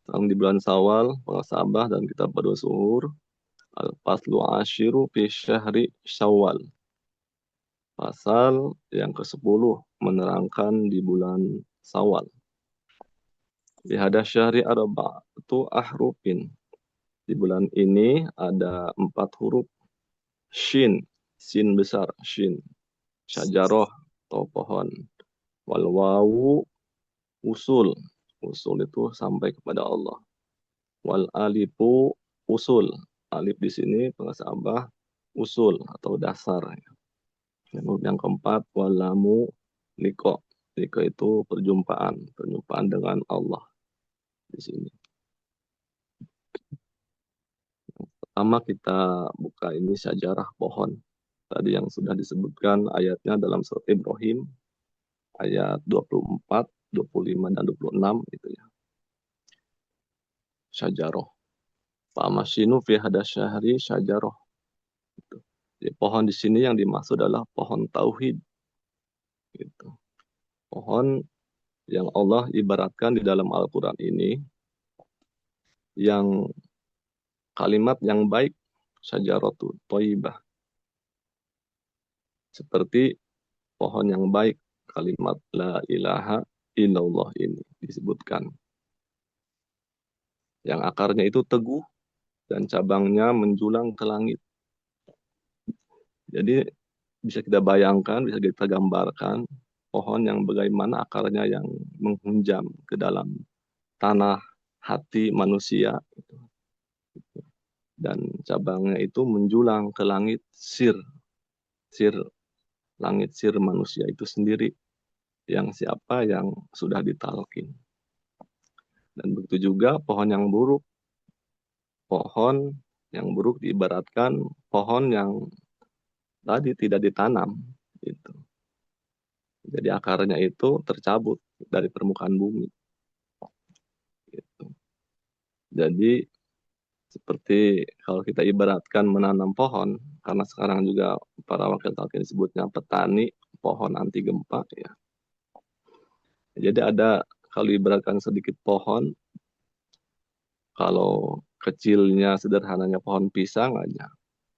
Sekarang di bulan Syawal, muhasabah dan kita bersuhur. Al-Faslu Ashiru fi Syahri Syawal. Pasal yang ke-10 menerangkan di bulan Syawal. Di hada syahri arba'atu ahrufin. Di bulan ini ada 4 huruf. Shin, sin besar, shin. Syajaroh, atau pohon. Wal wawu, usul. Usul itu sampai kepada Allah. Wal alifu, usul. Alif di sini pengasabah usul atau dasar. Dan huruf yang keempat, walamu liko. Liko itu perjumpaan, perjumpaan dengan Allah di sini. Pertama kita buka ini sejarah pohon. Tadi yang sudah disebutkan ayatnya dalam surat Ibrahim ayat 24, 25 dan 26 itu ya. Syajaroh. Fa'amashinu fi hada syahri syajaroh. Gitu. Jadi pohon di sini yang dimaksud adalah pohon tauhid. Gitu. Pohon yang Allah ibaratkan di dalam Al-Quran ini yang kalimat yang baik, syajaratu thayyibah. Seperti pohon yang baik, kalimat la ilaha illallah ini disebutkan. Yang akarnya itu teguh dan cabangnya menjulang ke langit. Jadi bisa kita bayangkan, bisa kita gambarkan pohon yang bagaimana akarnya yang menghunjam ke dalam tanah hati manusia. Dan cabangnya itu menjulang ke langit sir langit sir manusia itu sendiri, yang siapa yang sudah ditalkin. Dan begitu juga pohon yang buruk. Pohon yang buruk diibaratkan pohon yang tadi tidak ditanam. Gitu. Jadi akarnya itu tercabut dari permukaan bumi. Gitu. Jadi seperti kalau kita ibaratkan menanam pohon, karena sekarang juga para wakil talkin disebutnya petani pohon anti gempa ya. Jadi ada, kalau ibaratkan sedikit pohon, kalau kecilnya sederhananya pohon pisang aja.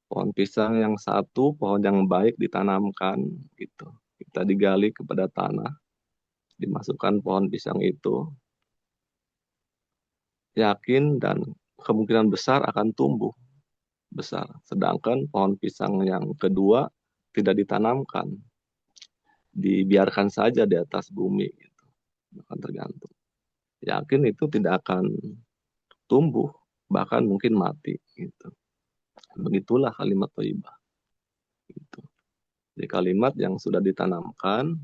Pohon pisang yang satu, pohon yang baik ditanamkan gitu. Kita digali kepada tanah, dimasukkan pohon pisang itu, yakin dan kemungkinan besar akan tumbuh besar. Sedangkan pohon pisang yang kedua tidak ditanamkan, dibiarkan saja di atas bumi gitu. Akan tergantung. Yakin itu tidak akan tumbuh, bahkan mungkin mati gitu. Begitulah kalimat thayyibah. Gitu. Jadi kalimat yang sudah ditanamkan,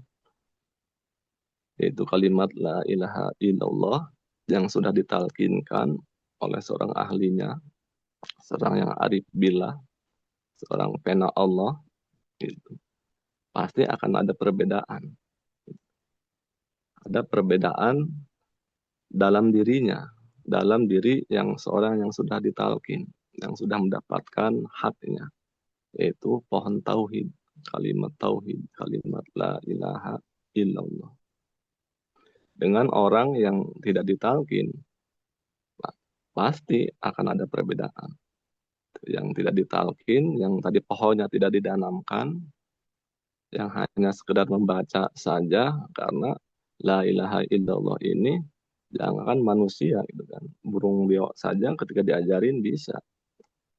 yaitu kalimat la ilaha illallah yang sudah ditalkinkan oleh seorang ahlinya, seorang yang arif billah, seorang pena Allah, gitu. Pasti akan ada perbedaan. Ada perbedaan dalam dirinya, dalam diri yang seorang yang sudah ditalkin, yang sudah mendapatkan haknya, yaitu pohon tauhid, kalimat tauhid, kalimat la ilaha illallah. Dengan orang yang tidak ditalkin, pasti akan ada perbedaan. Yang tidak ditalkin, yang tadi pohonnya tidak ditanamkan, yang hanya sekedar membaca saja, karena la ilaha illallah ini jangankan manusia gitu kan, burung beo saja ketika diajarin bisa.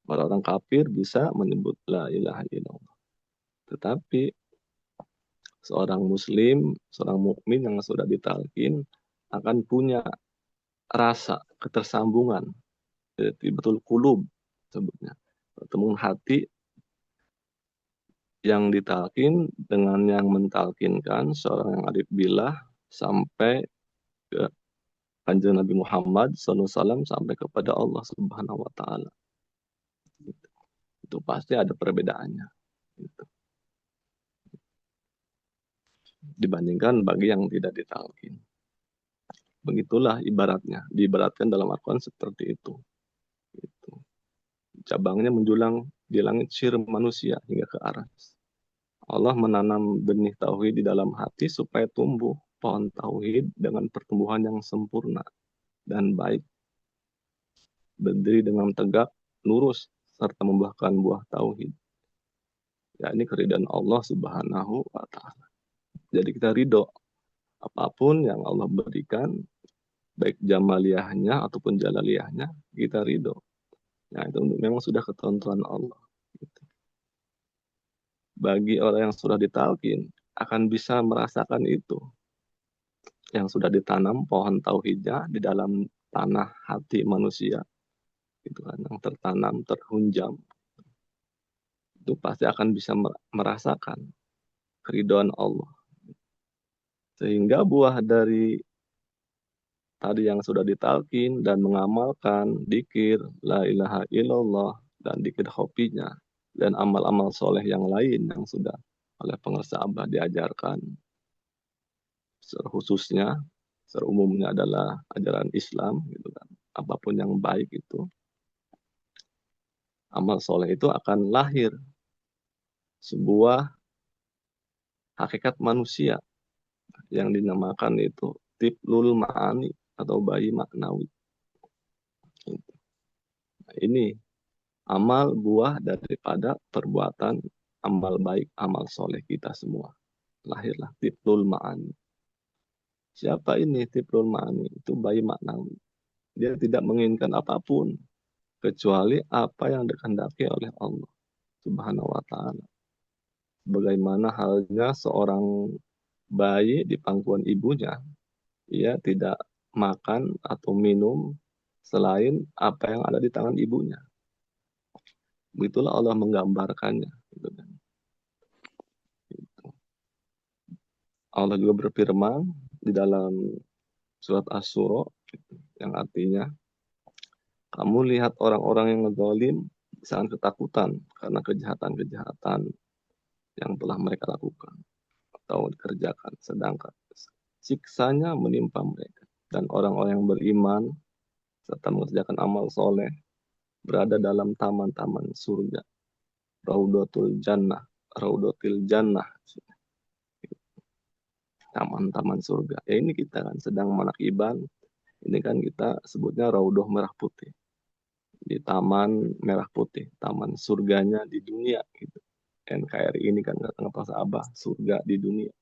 Orang-orang kafir bisa menyebut la ilaha illallah. Tetapi seorang muslim, seorang mukmin yang sudah ditalkin akan punya rasa ketersambungan, jadi betul kulub sebutnya, pertemuan hati yang ditalkin dengan yang mentalkinkan, seorang yang arif billah sampai ke kanjeng Nabi Muhammad SAW, sampai kepada Allah Subhanahu Wa Taala. Itu pasti ada perbedaannya. Gitu. Dibandingkan bagi yang tidak ditalkin. Begitulah ibaratnya, diibaratkan dalam Al-Quran seperti itu. Gitu. Cabangnya menjulang di langit sir manusia hingga ke aras. Allah menanam benih tauhid di dalam hati supaya tumbuh pohon tauhid dengan pertumbuhan yang sempurna dan baik. berdiri dengan tegak, lurus, serta membuahkan buah tauhid. Ya, ini keridhaan Allah Subhanahu wa Ta'ala. Jadi kita ridho apapun yang Allah berikan, baik jamaliyahnya ataupun jalaliyahnya, kita ridho. Nah, itu memang sudah ketentuan Allah. Gitu. Bagi orang yang sudah ditalkin, akan bisa merasakan itu. Yang sudah ditanam pohon tauhidnya di dalam tanah hati manusia. Gitu kan, yang tertanam, terhunjam. Itu pasti akan bisa merasakan keridhaan Allah. Sehingga buah dari tadi yang sudah ditalkin dan mengamalkan dikir, la ilaha illallah, dan dikir khofinya, dan amal-amal soleh yang lain yang sudah oleh pengusaha Abah diajarkan. Khususnya, secara umumnya adalah ajaran Islam, gitu kan. Apapun yang baik itu, amal soleh itu akan lahir sebuah hakikat manusia yang dinamakan itu tiplul ma'ani atau bayi maknawi. Nah, ini amal buah daripada perbuatan amal baik, amal soleh kita semua. Lahirlah tiplul ma'ani. Siapa ini tiplul ma'ani? Itu bayi maknawi. Dia tidak menginginkan apapun kecuali apa yang dikehendaki oleh Allah Subhanahu wa Ta'ala. Bagaimana halnya seorang bayi di pangkuan ibunya, ia tidak makan atau minum selain apa yang ada di tangan ibunya. Begitulah Allah menggambarkannya. Gitu kan. Allah juga berfirman di dalam surat Asy-Syura yang artinya, kamu lihat orang-orang yang zalim sangat ketakutan karena kejahatan-kejahatan yang telah mereka lakukan atau dikerjakan, sedangkan siksanya menimpa mereka. Dan orang-orang yang beriman serta mengerjakan amal soleh berada dalam taman-taman surga. Raudatul Jannah, Raudatil Jannah, taman-taman surga. Ya ini kita kan sedang menakiban, ini kan kita sebutnya Raudah Merah Putih. Di Taman Merah Putih, taman surganya di dunia gitu. NKRI ini kan kata bahasa Abah, surga di dunia.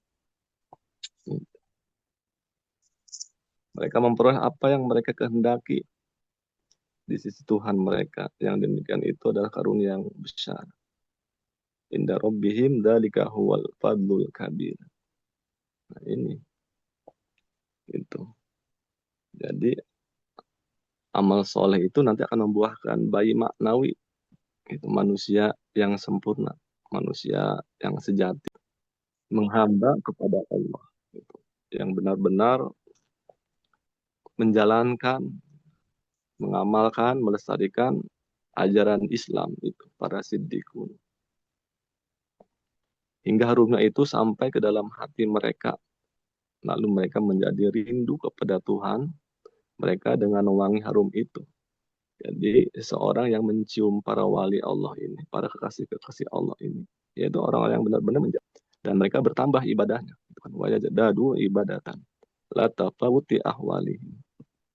Mereka memperoleh apa yang mereka kehendaki di sisi Tuhan mereka. Yang demikian itu adalah karunia yang besar. Inda rabbihim dzalika huwal fadlul kabir. Nah, ini itu. Jadi amal soleh itu nanti akan membuahkan bayi maknawi. Itu manusia yang sempurna, manusia yang sejati, menghamba kepada Allah. Gitu. Yang benar-benar menjalankan, mengamalkan, melestarikan ajaran Islam itu, para siddiqun. Hingga harumnya itu sampai ke dalam hati mereka. Lalu mereka menjadi rindu kepada Tuhan, mereka dengan wangi harum itu. Jadi seorang yang mencium para wali Allah ini, para kekasih-kekasih Allah ini, yaitu orang-orang yang benar-benar dan mereka bertambah ibadahnya. Wajadadu ibadatan. La tafawuti ahwalihim.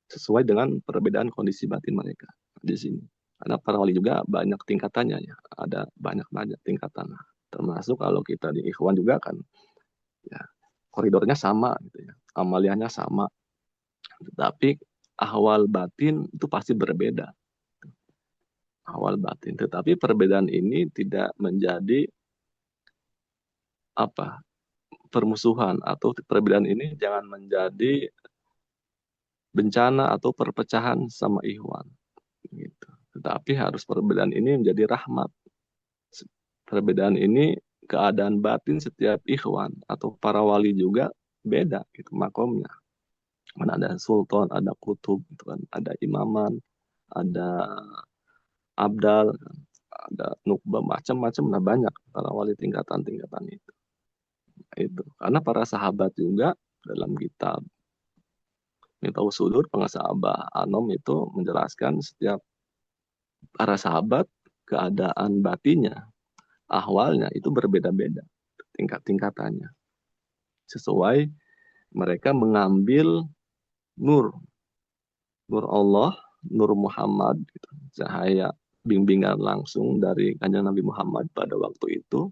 Sesuai dengan perbedaan kondisi batin mereka di sini. Karena para wali juga banyak tingkatannya ya, ada banyak tingkatan. Termasuk kalau kita di Ikhwan juga kan, ya koridornya sama gitu ya, amaliyahnya sama, tetapi ahwal batin itu pasti berbeda. Ahwal batin, tetapi perbedaan ini tidak menjadi apa permusuhan atau perbedaan ini jangan menjadi bencana atau perpecahan sama Ikhwan. Gitu. Tetapi harus perbedaan ini menjadi rahmat. Perbedaan ini keadaan batin setiap ikhwan atau para wali juga beda gitu makomnya. Mana ada sultan, ada kutub, gitu kan, ada imaman, ada abdal, ada nukbah, macam-macam lah banyak para wali tingkatan-tingkatan itu. Itu karena para sahabat juga dalam kitab Mitahu Sudur pengasah Abah Anom itu menjelaskan setiap para sahabat keadaan batinnya, ahwalnya itu berbeda-beda tingkat-tingkatannya. Sesuai mereka mengambil nur Allah Nur Muhammad, gitu, cahaya bimbingan langsung dari Kanjeng Nabi Muhammad pada waktu itu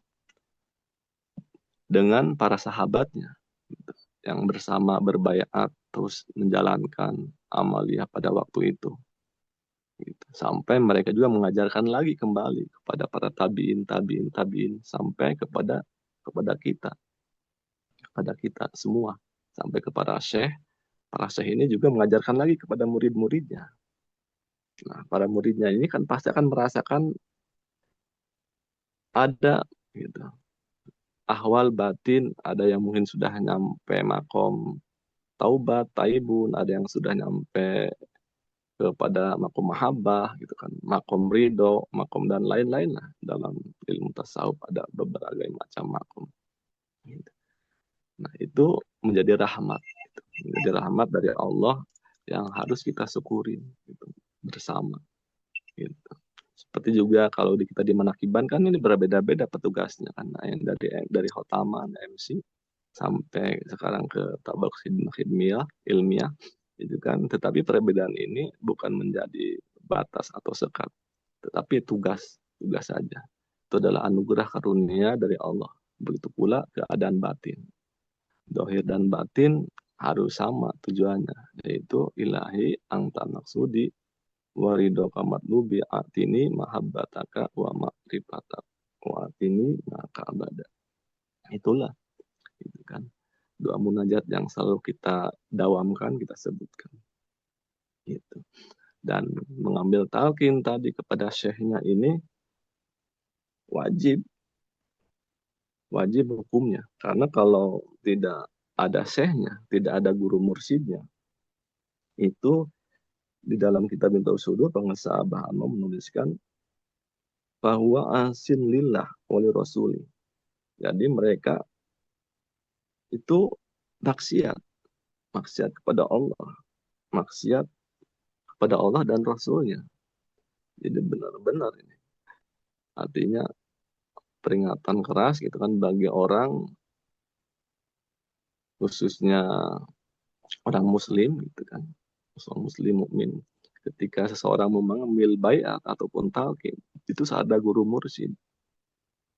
dengan para sahabatnya, gitu, yang bersama berbaiat terus menjalankan amaliyah pada waktu itu. Gitu. Sampai mereka juga mengajarkan lagi kembali kepada para tabiin, tabiin, tabiin, sampai kepada kita semua, sampai ke para syekh. Para syekh ini juga mengajarkan lagi kepada murid-muridnya. Nah, para muridnya ini kan pasti akan merasakan ada, gitu, ahwal batin, ada yang mungkin sudah nyampe makom taubat, taibun, ada yang sudah nyampe kepada makom mahabbah, gitu kan, makom ridho, makom dan lain-lain lah. Dalam ilmu tasawuf ada berbagai macam makom, gitu. Nah, itu menjadi rahmat, gitu. Menjadi rahmat dari Allah yang harus kita syukuri, gitu, bersama, gitu. Seperti juga kalau kita di Manakiban kan ini berbeda-beda petugasnya kan. Nah, yang dari Khotama, MC sampai sekarang ke Tabak Khidmiyah, ilmiah itu kan. Tetapi perbedaan ini bukan menjadi batas atau sekat, tetapi tugas saja. Itu adalah anugerah karunia dari Allah. Begitu pula keadaan batin. Dohir dan batin harus sama tujuannya, yaitu ilahi anta maksudi warido kamatlubi atini mahabbataka wa ma'rifatak wa atini maka abada. Itulah, gitu kan, doa munajat yang selalu kita dawamkan, kita sebutkan, gitu. Dan mengambil talqin tadi kepada syekhnya ini wajib wajib hukumnya, karena kalau tidak ada syekhnya, tidak ada guru mursyidnya, itu di dalam kitab Tausudur pengesah Bahama menuliskan bahwa asin lillah wali rasuli. Jadi mereka itu maksiat, maksiat kepada Allah, maksiat kepada Allah dan Rasulnya. Jadi benar-benar ini. Artinya peringatan keras, gitu kan, bagi orang, khususnya orang Muslim, gitu kan, orang Muslim mukmin. Ketika seseorang mengambil baiat ataupun talqin, itu ada guru mursyid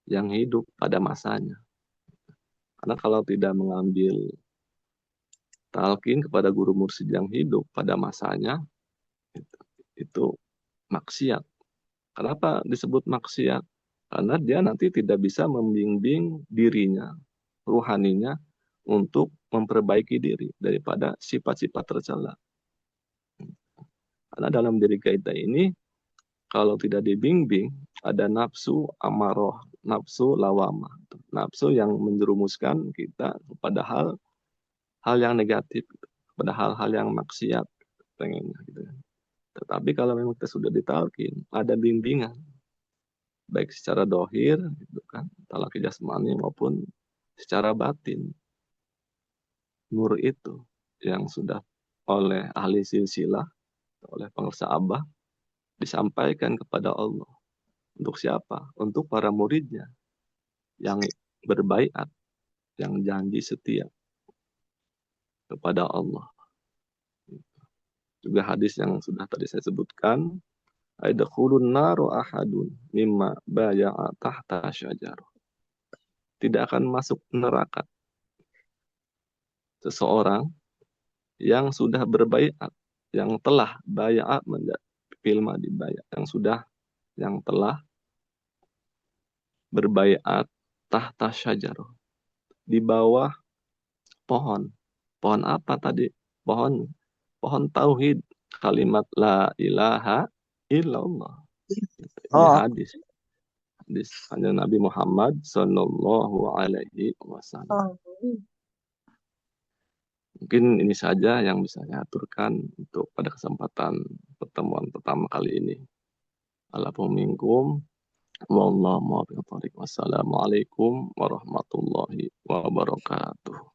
yang hidup pada masanya. Karena kalau tidak mengambil talqin kepada guru mursyid yang hidup pada masanya, itu maksiat. Kenapa disebut maksiat? Karena dia nanti tidak bisa membimbing dirinya, ruhaninya, untuk memperbaiki diri daripada sifat-sifat tercela. Karena dalam diri kita ini, kalau tidak dibimbing, ada nafsu amaroh, nafsu lawamah, nafsu yang menjerumuskan kita kepada hal yang negatif, pada hal-hal yang maksiat pengennya, gitu. Tetapi kalau memang kita sudah ditalkin, ada bimbingan, baik secara dohir, gitu kan, talaki jasmani, maupun secara batin. Nur itu yang sudah oleh ahli silsilah, oleh pengusaha abah, disampaikan kepada Allah. Untuk siapa? Untuk para muridnya yang berbaiat, yang janji setia kepada Allah. Juga hadis yang sudah tadi saya sebutkan, aidakhulun naru ahadun mimma baya'a tahta syajar. Tidak akan masuk neraka seseorang yang sudah berbaiat, yang telah baiat, filma dibayat, yang telah berbaiat tahta syajar, di bawah pohon. Pohon apa tadi? Pohon tauhid, kalimat la ilaha illallah. Ini Oh, hadis Kanjeng Nabi Muhammad Sallallahu Alaihi Wasallam. oh. Mungkin ini saja yang bisa saya aturkan untuk pada kesempatan pertemuan pertama kali ini. Alhamdulillah. Wallahu muwaffiq. Wassalamualaikum warahmatullahi wabarakatuh.